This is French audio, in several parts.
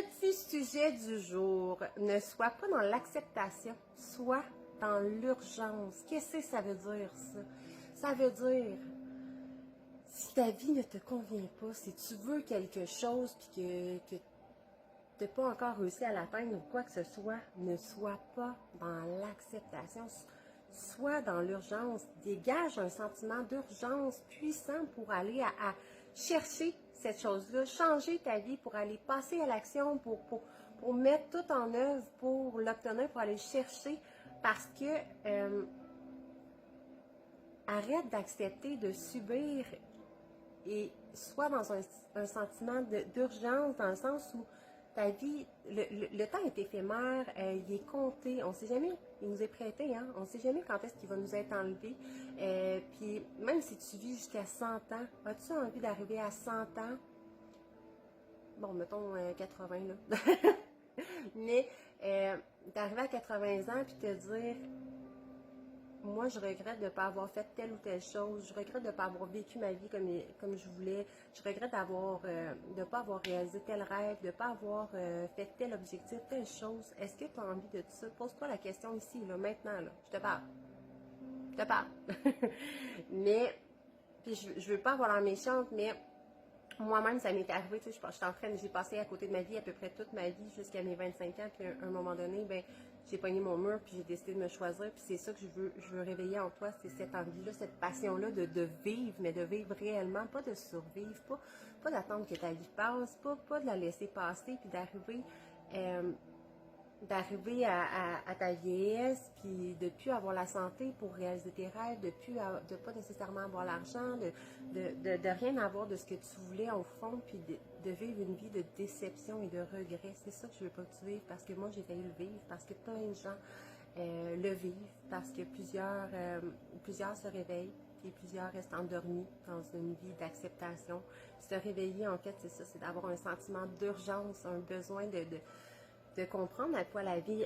petit sujet du jour, ne sois pas dans l'acceptation, sois dans l'urgence. Qu'est-ce que ça veut dire, ça? Ça veut dire, si ta vie ne te convient pas, si tu veux quelque chose puis que tu n'as pas encore réussi à l'atteindre ou quoi que ce soit, ne sois pas dans l'acceptation, sois dans l'urgence. Dégage un sentiment d'urgence puissant pour aller à chercher cette chose-là, changer ta vie pour aller passer à l'action, pour mettre tout en œuvre, pour l'obtenir, pour aller le chercher, parce que arrête d'accepter de subir et sois dans un sentiment d'urgence, dans le sens où ta vie, le temps est éphémère, il est compté, on ne sait jamais, il nous est prêté, hein? On ne sait jamais quand est-ce qu'il va nous être enlevé. Puis même si tu vis jusqu'à 100 ans, as-tu envie d'arriver à 100 ans? Bon, mettons 80 là. Mais d'arriver à 80 ans puis te dire, moi, je regrette de ne pas avoir fait telle ou telle chose. Je regrette de ne pas avoir vécu ma vie comme je voulais. Je regrette de ne pas avoir réalisé tel rêve, de ne pas avoir fait tel objectif, telle chose. Est-ce que tu as envie de tout ça? Pose-toi la question ici, là, maintenant. Là. Je te parle. Je te parle. Mais, puis je veux pas avoir l'air méchante, mais moi-même, ça m'est arrivé, tu sais, j'ai passé à côté de ma vie à peu près toute ma vie jusqu'à mes 25 ans, puis à un moment donné, ben, j'ai pogné mon mur, puis j'ai décidé de me choisir, puis c'est ça que je veux réveiller en toi, c'est cette envie-là, cette passion-là de vivre, mais de vivre réellement, pas de survivre, pas d'attendre que ta vie passe, pas de la laisser passer, puis d'arriver à ta vieillesse, puis de ne plus avoir la santé pour réaliser tes rêves, de pas nécessairement avoir l'argent, de rien avoir de ce que tu voulais au fond, puis de vivre une vie de déception et de regret. C'est ça que je veux pas que tu vives, parce que moi j'ai failli le vivre, parce que plein de gens le vivent, parce que plusieurs se réveillent, et plusieurs restent endormis dans une vie d'acceptation. Se réveiller, en fait, c'est ça, c'est d'avoir un sentiment d'urgence, un besoin de comprendre à quoi la vie,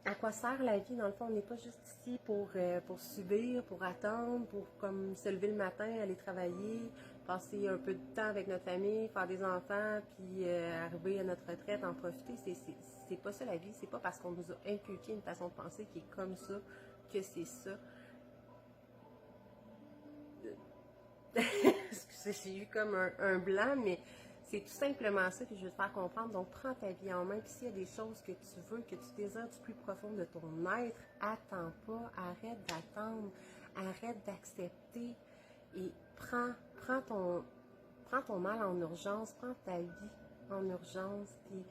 à quoi sert la vie. Dans le fond, on n'est pas juste ici pour subir, pour attendre, pour comme se lever le matin, aller travailler, passer un peu de temps avec notre famille, faire des enfants, puis arriver à notre retraite, en profiter. C'est pas ça la vie. C'est pas parce qu'on nous a inculqué une façon de penser qui est comme ça que c'est ça. Excusez, j'ai eu comme un blanc, mais c'est tout simplement ça que je veux te faire comprendre. Donc, prends ta vie en main. Puis s'il y a des choses que tu veux, que tu désires du plus profond de ton être, attends pas, arrête d'attendre, arrête d'accepter et prends ton mal en urgence, prends ta vie en urgence, puis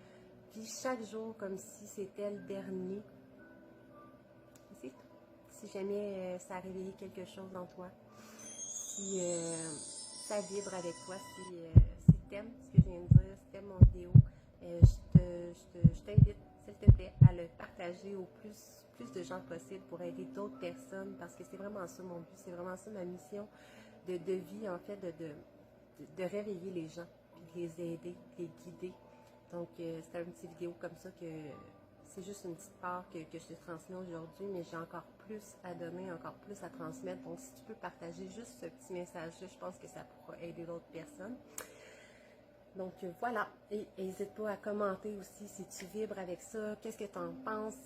vis chaque jour comme si c'était le dernier. C'est tout. Si jamais ça a réveillé quelque chose dans toi, si ça vibre avec toi, si t'aimes ce que je viens de dire, si t'aimes mon vidéo, je t'invite, s'il te plaît, à le partager au plus de gens possible pour aider d'autres personnes, parce que c'est vraiment ça mon but, c'est vraiment ça ma mission de vie, en fait, de réveiller les gens, puis de les aider, de les guider. Donc, c'est une petite vidéo comme ça que c'est juste une petite part que je te transmets aujourd'hui, mais j'ai encore plus à donner, encore plus à transmettre. Donc, si tu peux partager juste ce petit message-là, je pense que ça pourra aider d'autres personnes. Donc, voilà. Et n'hésite pas à commenter aussi si tu vibres avec ça. Qu'est-ce que tu en penses?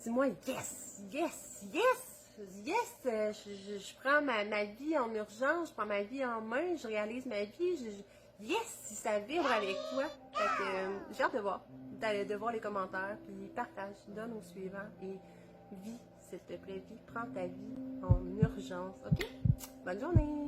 Dis-moi yes, yes, yes, yes. Je prends ma vie en urgence, je prends ma vie en main, je réalise ma vie. Yes, si ça vibre avec toi. Fait que j'ai hâte de voir. De voir les commentaires, puis partage, donne au suivant et vis, s'il te plaît, prends ta vie en urgence, ok? Bonne journée!